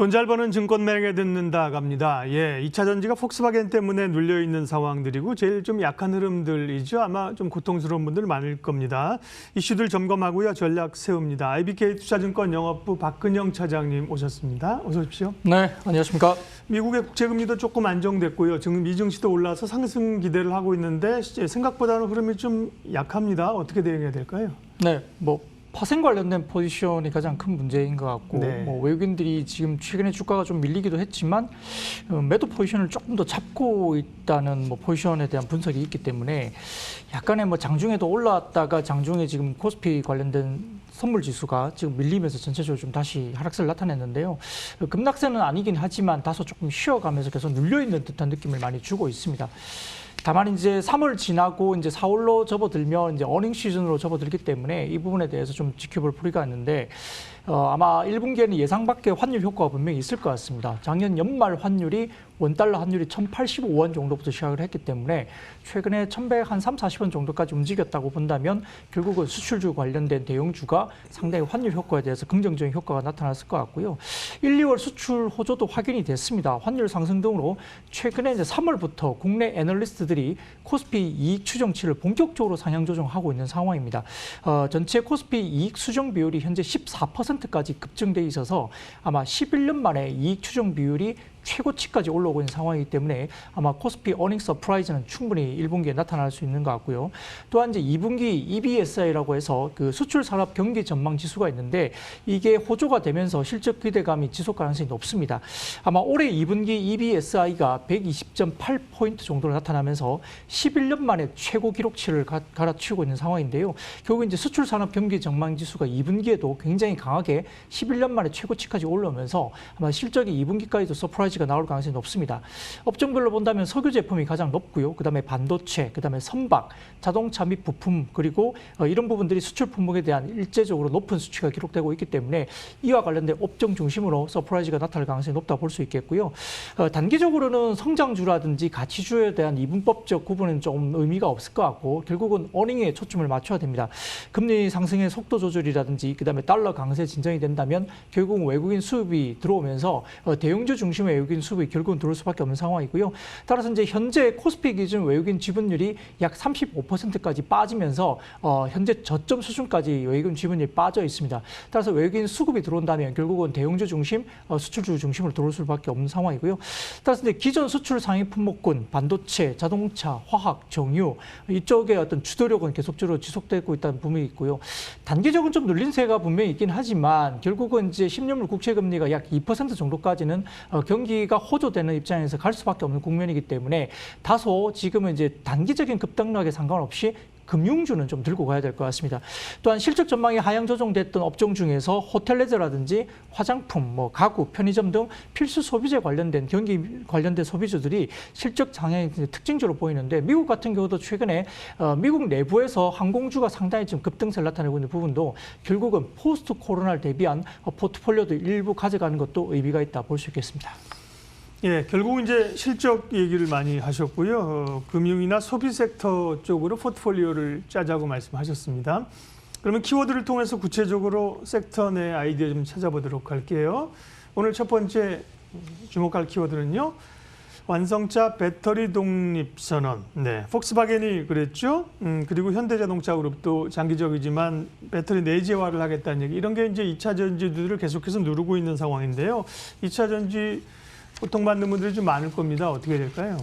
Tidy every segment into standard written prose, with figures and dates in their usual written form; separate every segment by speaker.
Speaker 1: 돈 잘 버는 증권 매력에 듣는다 갑니다. 2차 전지가 폭스바겐 때문에 눌려 있는 상황들이고 제일 좀 약한 흐름들이죠. 아마 좀 고통스러운 분들 많을 겁니다. 이슈들 점검하고요. 전략 세웁니다. IBK 투자증권 영업부 박근영 차장님 오셨습니다. 어서 오십시오.
Speaker 2: 네, 안녕하십니까.
Speaker 1: 미국의 국채금리도 조금 안정됐고요. 지금 미증시도 올라서 상승 기대를 하고 있는데 생각보다는 흐름이 좀 약합니다. 어떻게 대응해야 될까요?
Speaker 2: 네, 파생 관련된 포지션이 가장 큰 문제인 것 같고,
Speaker 1: 네.
Speaker 2: 외국인들이 지금 최근에 주가가 좀 밀리기도 했지만 매도 포지션을 조금 더 잡고 있다는 포지션에 대한 분석이 있기 때문에 약간의 장중에도 올라왔다가 장중에 지금 코스피 관련된 선물 지수가 지금 밀리면서 전체적으로 좀 다시 하락세를 나타냈는데요. 급락세는 아니긴 하지만 다소 조금 쉬어가면서 계속 눌려 있는 듯한 느낌을 많이 주고 있습니다. 다만 이제 3월 지나고 이제 4월로 접어들면 이제 어닝 시즌으로 접어들기 때문에 이 부분에 대해서 좀 지켜볼 필요가 있는데 아마 1분기에는 예상 밖의 환율 효과가 분명히 있을 것 같습니다. 작년 연말 환율이 원달러 환율이 1,085원 정도부터 시작을 했기 때문에 최근에 1,100한 40원 정도까지 움직였다고 본다면 결국은 수출주 관련된 대형주가 상당히 환율 효과에 대해서 긍정적인 효과가 나타났을 것 같고요. 1, 2월 수출 호조도 확인이 됐습니다. 환율 상승 등으로 최근에 이제 3월부터 국내 애널리스트들이 코스피 이익 추정치를 본격적으로 상향 조정하고 있는 상황입니다. 전체 코스피 이익 수정 비율이 현재 14%까지 급증돼 있어서 아마 11년 만에 이익 추정 비율이 최고치까지 올라오고 있는 상황이기 때문에 아마 코스피 어닝 서프라이즈는 충분히 1분기에 나타날 수 있는 것 같고요. 또한 이제 2분기 EBSI라고 해서 그 수출 산업 경기 전망 지수가 있는데 이게 호조가 되면서 실적 기대감이 지속 가능성이 높습니다. 아마 올해 2분기 EBSI가 120.8포인트 정도로 나타나면서 11년 만에 최고 기록치를 갈아치우고 있는 상황인데요. 결국 이제 수출 산업 경기 전망 지수가 2분기에도 굉장히 강하게 11년 만에 최고치까지 올라오면서 아마 실적이 2분기까지도 서프라이즈가 나올 가능성이 높습니다. 업종별로 본다면 석유 제품이 가장 높고요. 그다음에 반도체, 그다음에 선박, 자동차 및 부품 그리고 이런 부분들이 수출 품목에 대한 일제적으로 높은 수치가 기록되고 있기 때문에 이와 관련된 업종 중심으로 서프라이즈가 나타날 가능성이 높다고 볼 수 있겠고요. 단기적으로는 성장주라든지 가치주에 대한 이분법적 구분은 좀 의미가 없을 것 같고 결국은 어닝에 초점을 맞춰야 됩니다. 금리 상승의 속도 조절이라든지 그다음에 달러 강세 진정이 된다면 결국은 외국인 수입이 들어오면서 대형주 중심의 외국인 수입이 결국은 들어올 수밖에 없는 상황이고요. 따라서 이제 현재 코스피 기준 외국인 지분율이 약 35%까지 빠지면서 현재 저점 수준까지 외국인 지분율이 빠져 있습니다. 따라서 외국인 수급이 들어온다면 결국은 대형주 중심, 수출주 중심으로 들어올 수밖에 없는 상황이고요. 따라서 이제 기존 수출 상위 품목군, 반도체, 자동차, 화학, 정유 이쪽의 어떤 주도력은 계속적으로 지속되고 있다는 부분이 있고요. 단기적으로 좀 눌린 세가 분명히 있긴 하지만 결국은 이제 10년물 국채 금리가 약 2% 정도까지는 경기가 호조되는 입장에서 갈 수밖에 없는 국면이기 때문에 다소 지금은 이제 단기적인 급등락에 상관없이 금융주는 좀 들고 가야 될 것 같습니다. 또한 실적 전망이 하향 조정됐던 업종 중에서 호텔레저라든지 화장품, 가구, 편의점 등 필수 소비재 관련된 경기 관련된 소비주들이 실적 장향이 특징적으로 보이는데 미국 같은 경우도 최근에 미국 내부에서 항공주가 상당히 지금 급등세를 나타내고 있는 부분도 결국은 포스트 코로나를 대비한 포트폴리오도 일부 가져가는 것도 의미가 있다 볼 수 있겠습니다.
Speaker 1: 결국은 이제 실적 얘기를 많이 하셨고요. 금융이나 소비 섹터 쪽으로 포트폴리오를 짜자고 말씀하셨습니다. 그러면 키워드를 통해서 구체적으로 섹터 내 아이디어 좀 찾아보도록 할게요. 오늘 첫 번째 주목할 키워드는요. 완성차 배터리 독립 선언. 폭스바겐이 그랬죠. 그리고 현대자동차그룹도 장기적이지만 배터리 내재화를 하겠다는 얘기. 이런 게 이제 2차 전지들을 계속해서 누르고 있는 상황인데요. 2차 전지 고통받는 분들이 좀 많을 겁니다. 어떻게 될까요?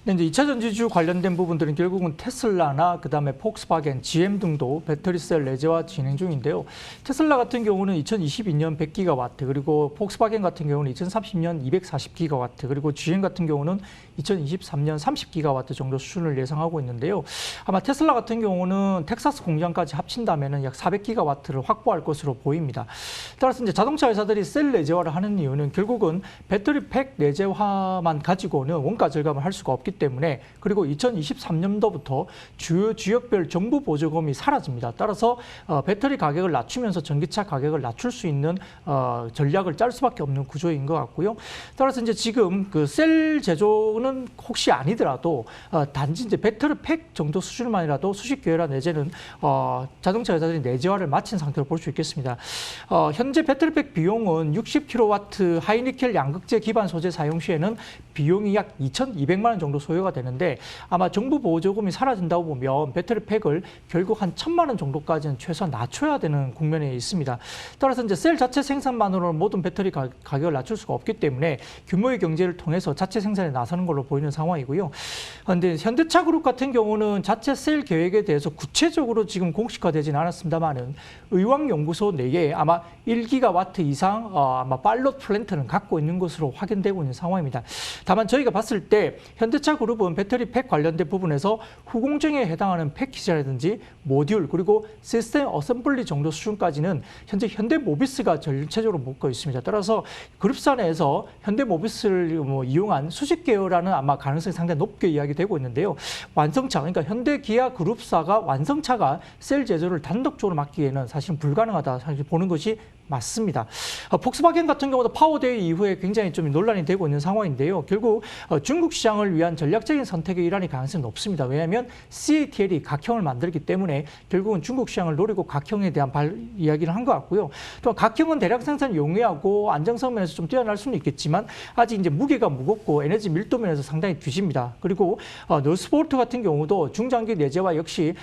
Speaker 2: 네, 이제 2차 전지주 관련된 부분들은 결국은 테슬라나 그다음에 폭스바겐, GM 등도 배터리셀 내재화 진행 중인데요. 테슬라 같은 경우는 2022년 100기가와트, 그리고 폭스바겐 같은 경우는 2030년 240기가와트, 그리고 GM 같은 경우는 2023년 30기가와트 정도 수준을 예상하고 있는데요. 아마 테슬라 같은 경우는 텍사스 공장까지 합친다면 약 400기가와트를 확보할 것으로 보입니다. 따라서 이제 자동차 회사들이 셀 내재화를 하는 이유는 결국은 배터리 팩 내재화만 가지고는 원가 절감을 할 수가 없기 때문에 그리고 2023년도부터 주요 지역별 정부 보조금이 사라집니다. 따라서 배터리 가격을 낮추면서 전기차 가격을 낮출 수 있는 전략을 짤 수밖에 없는 구조인 것 같고요. 따라서 이제 지금 그 셀 제조는 혹시 아니더라도 단지 이제 배터리 팩 정도 수준만이라도 수십 개월화 내지는 자동차 회사들이 내재화를 마친 상태로 볼 수 있겠습니다. 현재 배터리팩 비용은 60kW 하이니켈 양극재 기반 소재 사용 시에는 비용이 약 2,200만 원 정도 소요가 되는데 아마 정부 보조금이 사라진다고 보면 배터리팩을 결국 한 1,000만 원 정도까지는 최소한 낮춰야 되는 국면에 있습니다. 따라서 이제 셀 자체 생산만으로는 모든 배터리 가격을 낮출 수가 없기 때문에 규모의 경제를 통해서 자체 생산에 나서는 걸로 보이는 상황이고요. 그런데 현대차 그룹 같은 경우는 자체 셀 계획에 대해서 구체적으로 지금 공식화되지는 않았습니다만은 의왕연구소 내에 아마 1기가와트 이상 아마 팔롯 플랜트는 갖고 있는 것으로 확인되고 있는 상황입니다. 다만 저희가 봤을 때 현대차 그룹은 배터리 팩 관련된 부분에서 후공정에 해당하는 패키지라든지 모듈 그리고 시스템 어셈블리 정도 수준까지는 현재 현대모비스가 전체적으로 묶어 있습니다. 따라서 그룹사 내에서 현대모비스를 이용한 수십 개월이라는 아마 가능성이 상당히 높게 이야기되고 있는데요. 완성차 그러니까 현대기아 그룹사가 완성차가 셀 제조를 단독적으로 맡기에는 사실은 불가능하다 사실 보는 것이 맞습니다. 폭스바겐 같은 경우도 파워데이 이후에 굉장히 좀 논란이 되고 있는 상황인데요. 결국 중국 시장을 위한 전략적인 선택의 일환이 가능성이 높습니다. 왜냐하면 CATL이 각형을 만들기 때문에 결국은 중국 시장을 노리고 각형에 대한 이야기를 한 것 같고요. 또 각형은 대량 생산 용이하고 안정성 면에서 좀 뛰어날 수는 있겠지만 아직 이제 무게가 무겁고 에너지 밀도 면에서 상당히 뒤집니다. 그리고 노스포트 같은 경우도 중장기 내재화 역시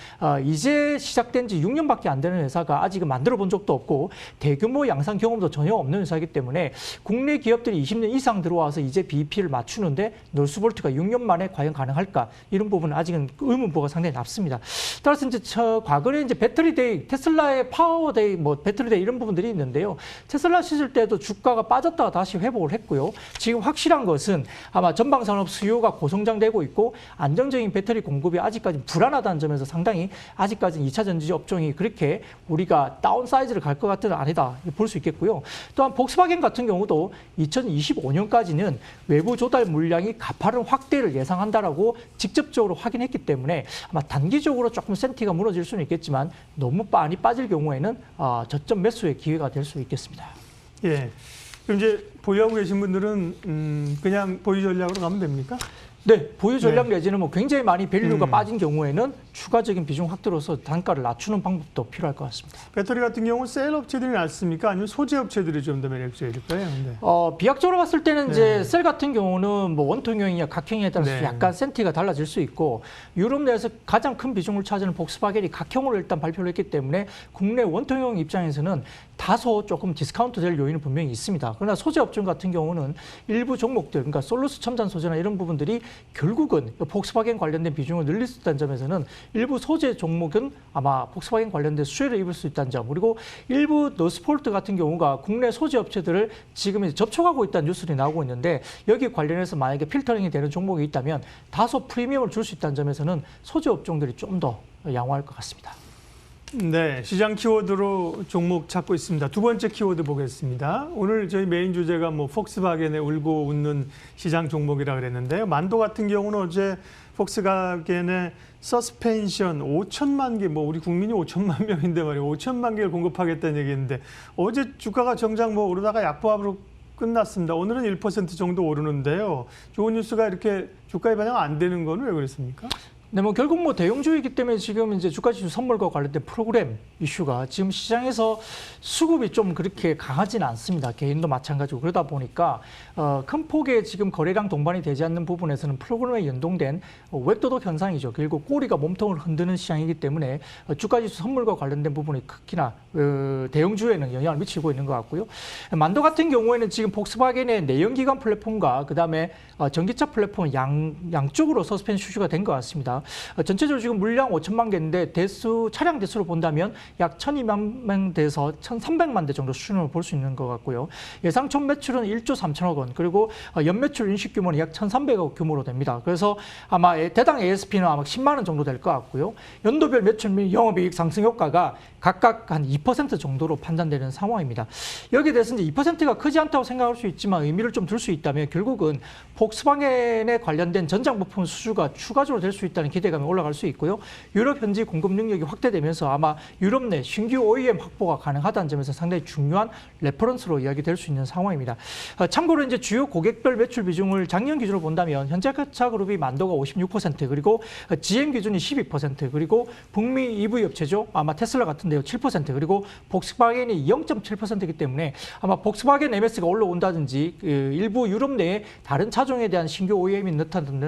Speaker 2: 이제 시작된 지 6년밖에 안 되는 회사가 아직은 만들어 본 적도 없고 대규모 양산 경험도 전혀 없는 회사이기 때문에 국내 기업들이 20년 이상 들어와서 이제 BEP를 맞추는데 노스볼트가 6년 만에 과연 가능할까? 이런 부분은 아직은 의문부가 상당히 낮습니다. 따라서 이제 과거에 이제 배터리데이, 테슬라의 파워데이, 배터리데이 이런 부분들이 있는데요. 테슬라 시절 때도 주가가 빠졌다가 다시 회복을 했고요. 지금 확실한 것은 아마 전방산업 수요가 고성장되고 있고 안정적인 배터리 공급이 아직까지 불안하다는 점에서 상당히 아직까지는 2차 전지 업종이 그렇게 우리가 다운사이즈를 갈 것 같은 아니다. 볼 수 있겠고요. 또한 폭스바겐 같은 경우도 2025년까지는 외부 조달 물량이 가파른 확대를 예상한다라고 직접적으로 확인했기 때문에 아마 단기적으로 조금 센티가 무너질 수는 있겠지만 너무 많이 빠질 경우에는 저점 매수의 기회가 될 수 있겠습니다.
Speaker 1: 예. 그럼 이제 보유하고 계신 분들은 그냥 보유 전략으로 가면 됩니까?
Speaker 2: 네, 보유 전략 내지는 굉장히 많이 밸류가 빠진 경우에는 추가적인 비중 확대로서 단가를 낮추는 방법도 필요할 것 같습니다.
Speaker 1: 배터리 같은 경우는 셀 업체들이 낫습니까? 아니면 소재 업체들이 좀 더 매력적일까요? 네.
Speaker 2: 비약적으로 봤을 때는 이제 셀 같은 경우는 원통형이냐 각형에 따라서 약간 센티가 달라질 수 있고 유럽 내에서 가장 큰 비중을 차지하는 폭스바겐이 각형으로 일단 발표를 했기 때문에 국내 원통형 입장에서는 다소 조금 디스카운트 될 요인은 분명히 있습니다. 그러나 소재 업종 같은 경우는 일부 종목들, 그러니까 솔루스 첨단 소재나 이런 부분들이 결국은 폭스바겐 관련된 비중을 늘릴 수 있다는 점에서는 일부 소재 종목은 아마 폭스바겐 관련된 수혜를 입을 수 있다는 점, 그리고 일부 노스폴트 같은 경우가 국내 소재 업체들을 지금 이제 접촉하고 있다는 뉴스들이 나오고 있는데 여기 관련해서 만약에 필터링이 되는 종목이 있다면 다소 프리미엄을 줄 수 있다는 점에서는 소재 업종들이 좀 더 양호할 것 같습니다.
Speaker 1: 네, 시장 키워드로 종목 찾고 있습니다. 두 번째 키워드 보겠습니다. 오늘 저희 메인 주제가 폭스바겐의 울고 웃는 시장 종목이라 그랬는데요. 만도 같은 경우는 어제 폭스바겐의 서스펜션 5천만 개, 우리 국민이 5천만 명인데 말이에요. 5천만 개를 공급하겠다는 얘기했는데 어제 주가가 정작 오르다가 약보합으로 끝났습니다. 오늘은 1% 정도 오르는데요. 좋은 뉴스가 이렇게 주가에 반영 안 되는 건 왜 그랬습니까?
Speaker 2: 네, 결국 대형주이기 때문에 지금 이제 주가지수 선물과 관련된 프로그램 이슈가 지금 시장에서 수급이 좀 그렇게 강하지는 않습니다. 개인도 마찬가지고 그러다 보니까 큰 폭의 지금 거래량 동반이 되지 않는 부분에서는 프로그램에 연동된 웹도덕 현상이죠. 결국 꼬리가 몸통을 흔드는 시장이기 때문에 주가지수 선물과 관련된 부분이 특히나 대형주에는 영향을 미치고 있는 것 같고요. 만도 같은 경우에는 지금 폭스바겐의 내연기관 플랫폼과 그다음에 전기차 플랫폼 양쪽으로 서스펜 이슈가 된 것 같습니다. 전체적으로 지금 물량 5천만 개인데 차량 대수로 본다면 약 1,200만 대에서 1,300만 대 정도 수준으로 볼 수 있는 것 같고요. 예상 총 매출은 1조 3천억 원, 그리고 연매출 인식 규모는 약 1,300억 규모로 됩니다. 그래서 아마 대당 ASP는 아마 10만 원 정도 될 것 같고요. 연도별 매출 및 영업이익 상승 효과가 각각 한 2% 정도로 판단되는 상황입니다. 여기에 대해서 이제 2%가 크지 않다고 생각할 수 있지만 의미를 좀 둘 수 있다면 결국은 폭스바겐에 관련된 전장 부품 수주가 추가적으로 될 수 있다는 기대감이 올라갈 수 있고요. 유럽 현지 공급 능력이 확대되면서 아마 유럽 내 신규 OEM 확보가 가능하다는 점에서 상당히 중요한 레퍼런스로 이야기될 수 있는 상황입니다. 참고로 이제 주요 고객별 매출 비중을 작년 기준으로 본다면 현대차 그룹이 만도가 56%, 그리고 GM 기준이 12%, 그리고 북미 EV 업체죠. 아마 테슬라 같은데요 7%, 그리고 폭스바겐이 0.7%이기 때문에 아마 폭스바겐 MS가 올라온다든지 일부 유럽 내에 다른 차종에 대한 신규 OEM이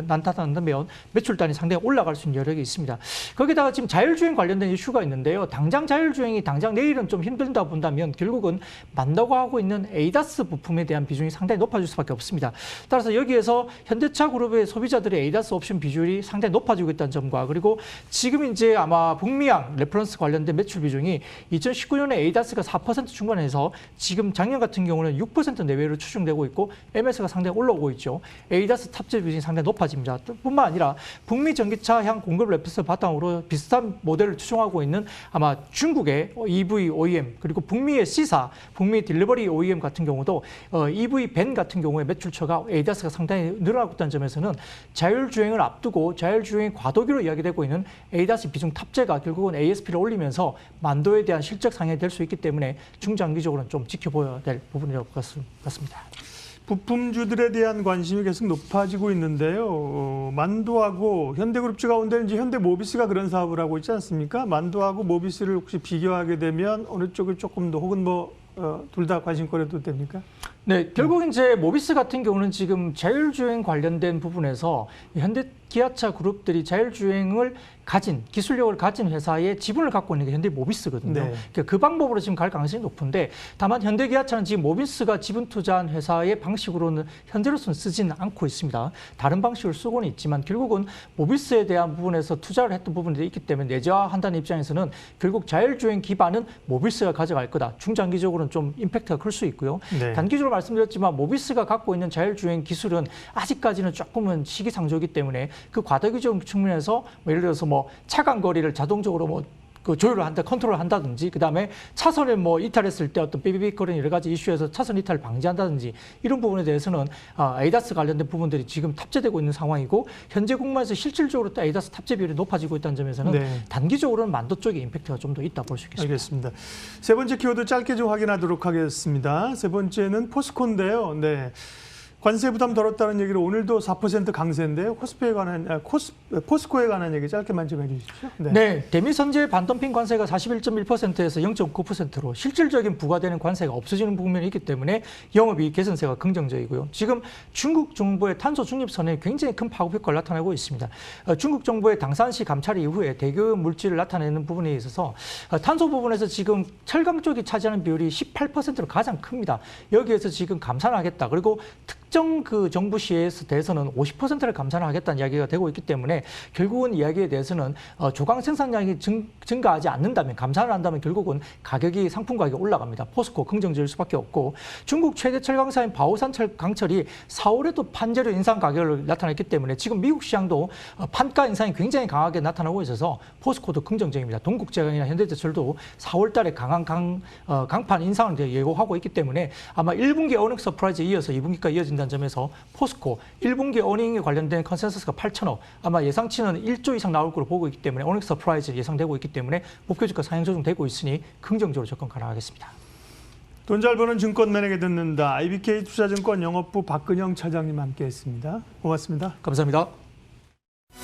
Speaker 2: 나타난다면 매출단이 상당히 올라갈 수 있는 여력이 있습니다. 거기다가 지금 자율주행 관련된 이슈가 있는데요. 당장 자율주행이 당장 내일은 좀 힘들다 본다면 결국은 만다고 하고 있는 ADAS 부품에 대한 비중이 상당히 높아질 수밖에 없습니다. 따라서 여기에서 현대차 그룹의 소비자들의 ADAS 옵션 비율이 상당히 높아지고 있다는 점과, 그리고 지금 이제 아마 북미양 레퍼런스 관련된 매출 비중이 2019년에 ADAS가 4% 중반에서 지금 작년 같은 경우는 6% 내외로 추정되고 있고 MS가 상당히 올라오고 있죠. ADAS 탑재 비중이 상당히 높아집니다. 뿐만 아니라 북미 전기차향 공급 레퍼런스 바탕으로 비슷한 모델을 추종하고 있는 아마 중국의 EV OEM, 그리고 북미의 C사, 북미 딜리버리 OEM 같은 경우도 EV 밴 같은 경우에 매출처가 ADAS가 상당히 늘어나고 있다는 점에서는 자율주행을 앞두고 자율주행 과도기로 이야기되고 있는 ADAS 비중 탑재가 결국은 ASP를 올리면서 만도에 대한 실적 상향이 될 수 있기 때문에 중장기적으로는 좀 지켜봐야 될 부분이라고 같습니다.
Speaker 1: 부품주들에 대한 관심이 계속 높아지고 있는데요. 만도하고 현대그룹주 가운데 이제 현대모비스가 그런 사업을 하고 있지 않습니까? 만도하고 모비스를 혹시 비교하게 되면 어느 쪽을 조금 더, 혹은 둘 다 관심거리도 됩니까?
Speaker 2: 네, 결국 이제 모비스 같은 경우는 지금 자율주행 관련된 부분에서 현대 기아차 그룹들이 자율주행을 가진, 기술력을 가진 회사의 지분을 갖고 있는 게 현대모비스거든요.
Speaker 1: 네.
Speaker 2: 그러니까 그 방법으로 지금 갈 가능성이 높은데, 다만 현대기아차는 지금 모비스가 지분 투자한 회사의 방식으로는 현재로서는 쓰지는 않고 있습니다. 다른 방식을 쓰고는 있지만 결국은 모비스에 대한 부분에서 투자를 했던 부분들이 있기 때문에 내재화한다는 입장에서는 결국 자율주행 기반은 모비스가 가져갈 거다. 중장기적으로는 좀 임팩트가 클 수 있고요.
Speaker 1: 네.
Speaker 2: 단기적으로 말씀드렸지만 모비스가 갖고 있는 자율주행 기술은 아직까지는 조금은 시기상조이기 때문에 그 과도기적 측면에서 예를 들어서 차간 거리를 자동적으로 조율을 한다, 컨트롤을 한다든지, 그 다음에 차선을 이탈했을 때 어떤 삐삐삐거리는 여러 가지 이슈에서 차선 이탈을 방지한다든지 이런 부분에 대해서는 ADAS 관련된 부분들이 지금 탑재되고 있는 상황이고, 현재 국면에서 실질적으로 또 ADAS 탑재 비율이 높아지고 있다는 점에서는
Speaker 1: 네.
Speaker 2: 단기적으로는 만도 쪽에 임팩트가 좀 더 있다 볼 수 있겠습니다.
Speaker 1: 알겠습니다. 세 번째 키워드 짧게 좀 확인하도록 하겠습니다. 세 번째는 포스코인데요. 네. 관세 부담 덜었다는 얘기로 오늘도 4% 강세인데요. 포스코에 관한 얘기 짧게만 좀 해주십시오.
Speaker 2: 네, 대미선제 반덤핑 관세가 41.1%에서 0.9%로 실질적인 부과되는 관세가 없어지는 국면이 있기 때문에 영업이익 개선세가 긍정적이고요. 지금 중국 정부의 탄소 중립선에 굉장히 큰 파급 효과를 나타내고 있습니다. 중국 정부의 당산시 감찰 이후에 대기 물질을 나타내는 부분에 있어서 탄소 부분에서 지금 철강 쪽이 차지하는 비율이 18%로 가장 큽니다. 여기에서 지금 감산을 하겠다. 그리고 특정 그 정부 시에 대해서는 50%를 감산을 하겠다는 이야기가 되고 있기 때문에 결국은 이야기에 대해서는 조강 생산량이 증가하지 않는다면, 감산을 한다면 결국은 가격이, 상품 가격이 올라갑니다. 포스코 긍정적일 수밖에 없고, 중국 최대 철강사인 바오산 강철이 4월에도 판재료 인상 가격을 나타냈기 때문에 지금 미국 시장도 판가 인상이 굉장히 강하게 나타나고 있어서 포스코도 긍정적입니다. 동국제강이나 현대제철도 4월 달에 강한 강판 인상을 예고하고 있기 때문에 아마 1분기 어닝 서프라이즈에 이어서 2분기가 이어진다는 점에서 포스코 1분기 어닝에 관련된 컨센서스가 8천억, 아마 예상치는 1조 이상 나올 걸로 보고 있기 때문에 어닝 서프라이즈 예상되고 있기 때문에 목표 주가 상향 조정되고 있으니 긍정적으로 접근 가능하겠습니다.
Speaker 1: 돈 잘 버는 증권맨에게 듣는다. IBK 투자증권 영업부 박근영 차장님 함께했습니다. 고맙습니다.
Speaker 2: 감사합니다.